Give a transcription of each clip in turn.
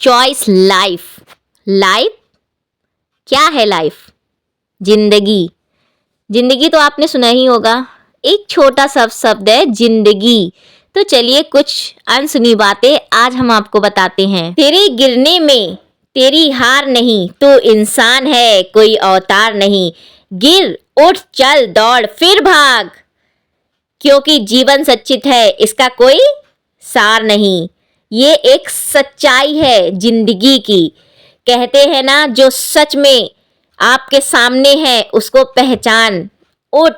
Choice life. Life क्या है? Life जिंदगी। जिंदगी तो आपने सुना ही होगा, एक छोटा सा शब्द है जिंदगी। तो चलिए कुछ अनसुनी बातें आज हम आपको बताते हैं। तेरे गिरने में तेरी हार नहीं, तो इंसान है कोई अवतार नहीं। गिर उठ चल दौड़ फिर भाग, क्योंकि जीवन सच्चित है इसका कोई सार नहीं। ये एक सच्चाई है जिंदगी की। कहते हैं ना, जो सच में आपके सामने है उसको पहचान। उठ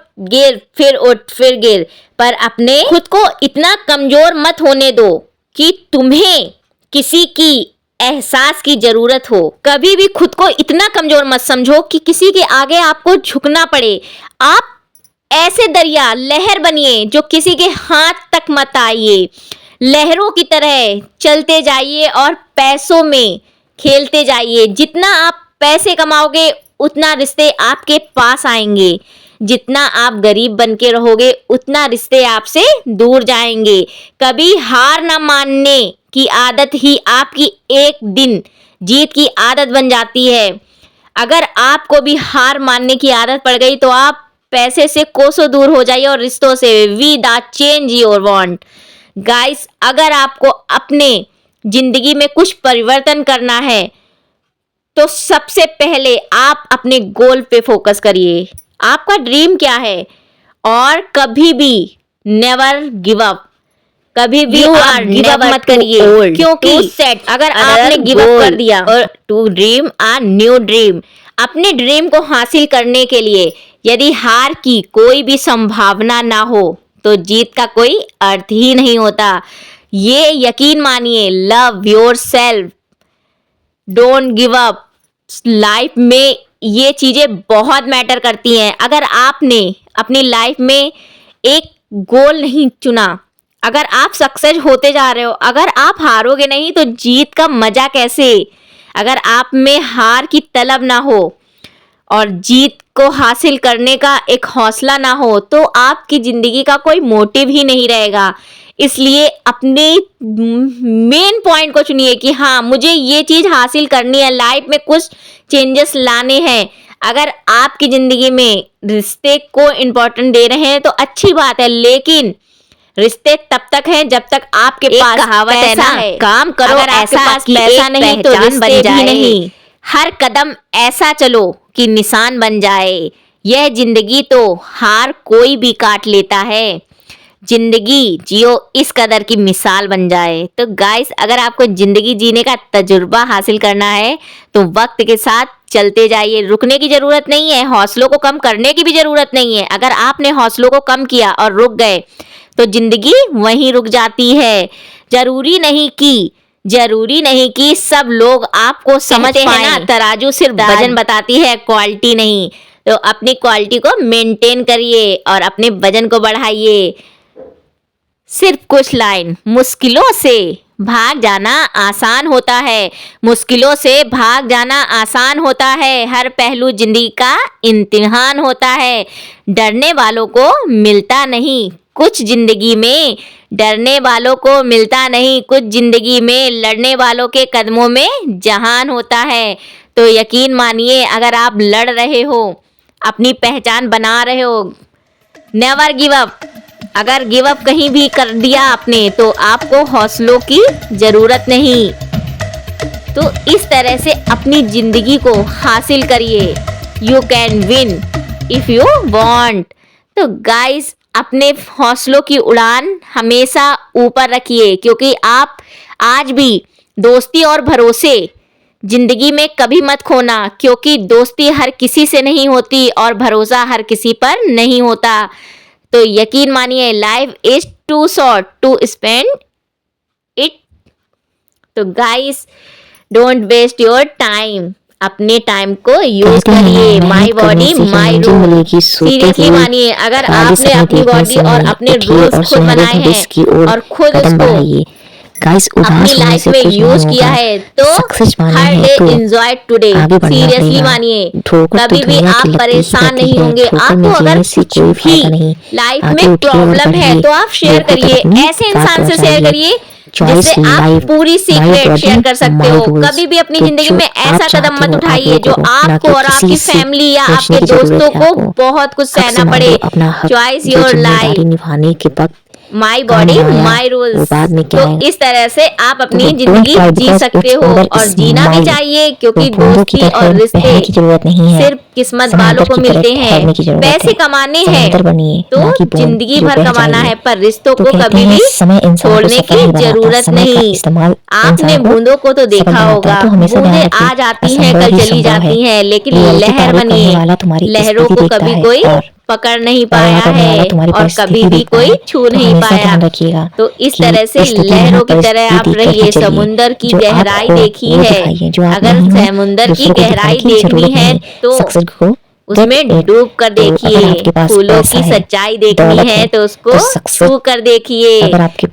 फिर गिर, पर अपने खुद को इतना कमजोर मत होने दो कि तुम्हें किसी की एहसास की जरूरत हो। कभी भी खुद को इतना कमजोर मत समझो कि किसी के आगे आपको झुकना पड़े। आप ऐसे दरिया लहर बनिए जो किसी के हाथ तक मत आइए। लहरों की तरह चलते जाइए और पैसों में खेलते जाइए। जितना आप पैसे कमाओगे उतना रिश्ते आपके पास आएंगे। जितना आप गरीब बन के रहोगे उतना रिश्ते आपसे दूर जाएंगे। कभी हार ना मानने की आदत ही आपकी एक दिन जीत की आदत बन जाती है। अगर आपको भी हार मानने की आदत पड़ गई तो आप पैसे से कोसों दूर हो जाइए और रिश्तों से। We the change your want. Guys, अगर आपको अपने जिंदगी में कुछ परिवर्तन करना है तो सबसे पहले आप अपने गोल पे फोकस करिए। आपका ड्रीम क्या है? और कभी भी नेवर गिव अप। कभी भी आप गिव अप मत करिए, क्योंकि अगर आपने गिव अप कर दिया और to dream a new dream. अपने ड्रीम को हासिल करने के लिए यदि हार की कोई भी संभावना ना हो तो जीत का कोई अर्थ ही नहीं होता। ये यकीन मानिए, love yourself, don't give up. Life में ये चीजें बहुत मैटर करती हैं। अगर आपने अपनी लाइफ में एक गोल नहीं चुना, अगर आप सक्सेस होते जा रहे हो, अगर आप हारोगे नहीं तो जीत का मजा कैसे? अगर आप में हार की तलब ना हो और जीत को हासिल करने का एक हौसला ना हो तो आपकी जिंदगी का कोई मोटिव ही नहीं रहेगा। इसलिए अपने मेन पॉइंट को चुनिए कि हाँ, मुझे ये चीज हासिल करनी है, लाइफ में कुछ चेंजेस लाने हैं। अगर आपकी जिंदगी में रिश्ते को इम्पोर्टेंट दे रहे हैं तो अच्छी बात है, लेकिन रिश्ते तब तक हैं जब तक आपके पास कहावत है ना, काम करो अगर आपके पास पैसा नहीं तो रिश्ते भी नहीं। हर कदम ऐसा चलो कि निशान बन जाए। यह जिंदगी तो हार कोई भी काट लेता है। जिंदगी जियो इस कदर की मिसाल बन जाए। तो गाइस, अगर आपको जिंदगी जीने का तजुर्बा हासिल करना है तो वक्त के साथ चलते जाइए। रुकने की जरूरत नहीं है, हौसलों को कम करने की भी जरूरत नहीं है। अगर आपने हौसलों को कम किया और रुक गए तो जिंदगी वहीं रुक जाती है। जरूरी नहीं कि सब लोग आपको समझ पाए ना। तराजू सिर्फ वजन बताती है, क्वालिटी नहीं। तो अपनी क्वालिटी को मेंटेन करिए और अपने वजन को बढ़ाइए। सिर्फ कुछ लाइन। मुश्किलों से भाग जाना आसान होता है, मुश्किलों से भाग जाना आसान होता है। हर पहलू जिंदगी का इम्तिहान होता है। डरने वालों को मिलता नहीं कुछ जिंदगी में, डरने वालों को मिलता नहीं कुछ जिंदगी में। लड़ने वालों के कदमों में जहान होता है। तो यकीन मानिए, अगर आप लड़ रहे हो, अपनी पहचान बना रहे हो, नेवर गिव अप। अगर गिव अप कहीं भी कर दिया आपने तो आपको हौसलों की जरूरत नहीं। तो इस तरह से अपनी जिंदगी को हासिल करिए। You can win if you want. तो गाइस, अपने हौसलों की उड़ान हमेशा ऊपर रखिए, क्योंकि आप आज भी दोस्ती और भरोसे जिंदगी में कभी मत खोना, क्योंकि दोस्ती हर किसी से नहीं होती और भरोसा हर किसी पर नहीं होता। तो यकीन मानिए, life is too short to spend it. तो guys, don't waste your time. अपने टाइम को यूज करिए। My body my rule. Seriously मानिए, अगर आपने अपनी बॉडी और अपने रूल्स खुद बनाए हैं और खुद उसको अपनी लाइफ में यूज किया है तो हर डे एंजॉय टुडे। सीरियसली मानिए, कभी भी आप परेशान नहीं होंगे। आपको अगर कुछ भी लाइफ में प्रॉब्लम है तो आप शेयर करिए, ऐसे इंसान से शेयर करिए जिससे आप पूरी सीक्रेट शेयर कर सकते हो। कभी भी अपनी जिंदगी में ऐसा कदम मत उठाइए जो आपको और आपकी फैमिली या आपके दोस्तों को बहुत कुछ सहना पड़े। चॉइस योर लाइफ, निभाने के वक्त माई बॉडी माई रूल्स। तो इस तरह से आप अपनी जिंदगी जी सकते हो और जीना भी चाहिए, क्योंकि दोस्ती और रिश्ते सिर्फ किस्मत वालों को मिलते हैं। पैसे कमाने हैं तो जिंदगी भर कमाना है, पर रिश्तों को कभी भी छोड़ने की जरूरत नहीं। आपने बूंदों को तो देखा होगा, बूंदें आज आती हैं कल चली जाती हैं, लेकिन लहर बनिए। लहरों को कभी कोई पकड़ नहीं पाया है और कभी भी कोई छू नहीं पाया। तो इस तरह से लहरों की तरह आप रहिए। समुंदर की गहराई देखी है, अगर समुंदर की गहराई देखनी है तो उसमें डूब कर देखिए। फूलों की सच्चाई देखनी है तो उसको छू कर देखिए।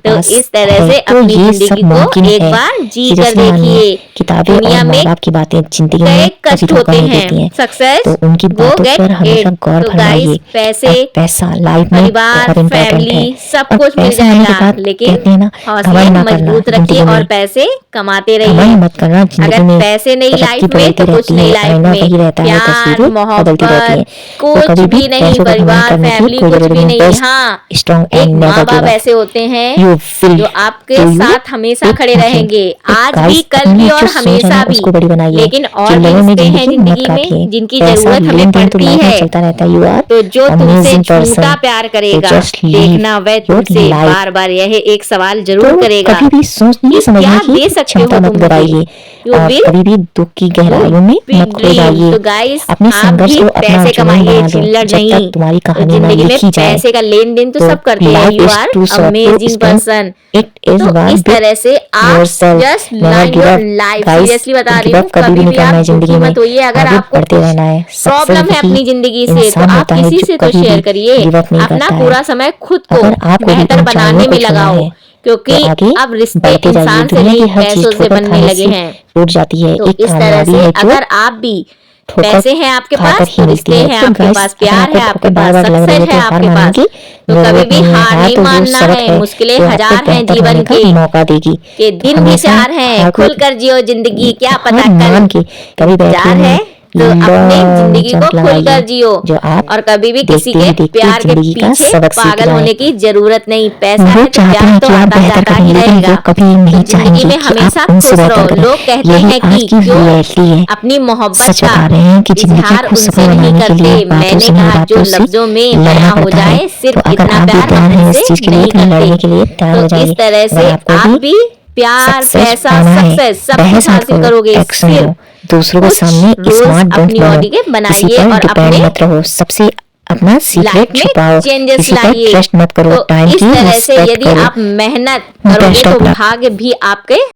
तो इस तरह से अपनी जिंदगी को एक बार जी कर देखिए। दुनिया में आपकी बातें जिंदगी कई में कष्ट होते हैं, सक्सेस तो उनकी वो बातों गेट पर हमेशा इट। गौर तो फरमाइए। गाइस, पैसे, पैसा लाइफ में परिवार, बहुत इम्पोर्टेंट फैमिली है। सब और कुछ मिल पैसा आने के जाएगा, बाद लेकिन कहते हैं ना, हौसले घमंड ना करना मजबूत रखिए जिंदगी और में। पैसे कमाते घमंड रहिए। मत करना जिंदगी अगर में। पैसे नहीं लाइफ तरक्की में तो बदलती कुछ रहती नहीं है, लाइफ आईना में। वही रहता है, प्यार, तस्वीरें बदलती रहती मोहब्बत है। कुछ तो कभी भी भी नहीं, पैसों का घमंड परिवार, करने की फैमिली कोई कुछ जरूरत भी नहीं। नहीं। बेस्ट, हाँ, स्ट्रॉन्ग एक एंड माँ नेवर बाप गिव ऐसे होते हैं अप। यू विल जो आपके साथ हमेशा खड़े रहेंगे, आज भी, कल भी और हमेशा भी। उसको बड़ी बनाइए। लेकिन और भी रिश्ते हैं जिंदगी में जिनकी जरूरत हमें पड़ती है। चलता रहता है। यू आर तो जो तुमसे amazing person. झूठा प्यार करेगा, तो just live देखना वह your तुमसे life. बार बार यह एक सवाल जरूर तो करेगा कभी भी सोचने कि समझने क्या की दे सकते क्षमता हो मत तुम गवाइए मुझे। और कभी भी दुख की गहराइयों में मत खो जाइए। तो गाइस, अपने आप संघर्ष भी को अपना पैसे जुनून कमाइए, बना लो। चिल्लर जब नहीं। तक तुम्हारी तो कहानी ना जिंदगी में लिखी जाए पैसे का लेन देन तो सब करते हैं। life you is are too short to amazing spend person. it is तो one इस with तरह से आप yourself. Just Never line give your up. Life. Guys, seriously बता रही give हूँ, up कभी कभी भी नहीं भी करना आप है जिंदगी दुखी में। मत होइए। अगर आगे आपको बढ़ते रहना है। प्रॉब्लम है Success अपनी ही जिंदगी से, तो इंसान आप होता है किसी जो से तो कभी शेयर भी करिए। give up नहीं अपना करता है। पूरा समय खुद को अगर आपको भी बेहतर ऊंचाइयों बनाने को में छूना लगाओ, है क्योंकि तो आगे अब रिश्ते बढ़ते जाइए। इंसान से दुनिया नहीं की हर पैसों चीज से ठोकर बनने खाने लगे से हैं। टूट जाती है। तो एक इस तरह कामयाबी से है जो अगर आप भी ठोकर पैसे हैं आपके खाकर पास, ही तो मिलती रिश्ते है। हैं तो आपके guys, पास, अगर प्यार आपको है आपके ठोकर पास, बार-बार लग रही सक्सेस है है तो हार आपके मानने पास, की तो कभी जरूरत भी नहीं है। हार नहीं तो जो मानना सबक है। है मुश्किलें वो आपको हजार हैं बेहतर जीवन होने का के मौका देगी। दिन भी हमेशा चार हैं, हार को खुलकर जियो जिंदगी, क्या पता हार कल मान के कभी बैठिए जार है। नहीं। तो अपनी जिंदगी को जंप खुलकर लगाइए जियो जो आप और कभी भी किसी देखते के ही देखते प्यार के जिंदगी का पीछे सबक सीख पागल जाएं। होने की जरूरत नहीं। पैसा वो है तो चाहते प्यार हैं तो कि आप आता बेहतर जाता करें, ही लेकिन रहेगा। वो कभी नहीं तो जिंदगी चाहेंगे में कि हमेशा आप उनसे खुश बेहतर रहो। करें। लोग कहते यही हैं आज कि की जो रियलिटी है। अपनी मोहब्बत सच का बता रहे हैं कि जिंदगी इजहार को उनसे सफल नहीं बनाने के लिए करते। बातों मैंने से नहीं, कहा जो बातों से लफ्जों में लड़ना बयां हो पड़ता है। जाए, तो सिर्फ अगर इतना आप भी प्यार तैयार हम हैं इस उनसे चीज के लिए नहीं तो लड़ने के करते। लिए तैयार हो तो जाइए। इस तरह अगर से आपको आप भी प्यार, सक्सेस पैसा, पाना है, सक्सेस सब बहस कुछ मत हासिल करो, करोगे। एक्शन लो। सिर्फ दूसरों के कुछ सामने रूल्स स्मार्ट डोंट अपनी बनो। बॉडी के किसी बनाइए पर और डिपेंड अपने मत रहो। सबसे अपना लाइफ सीक्रेट में छुपाओ। चेंजेस किसी पर लाइए। ट्रस्ट मत करो। तो टाइम इस की तरह से रिस्पेक्ट यदि करो। आप मेहनत करोगे बेस्ट तो ऑफ लक। भाग्य भी आपके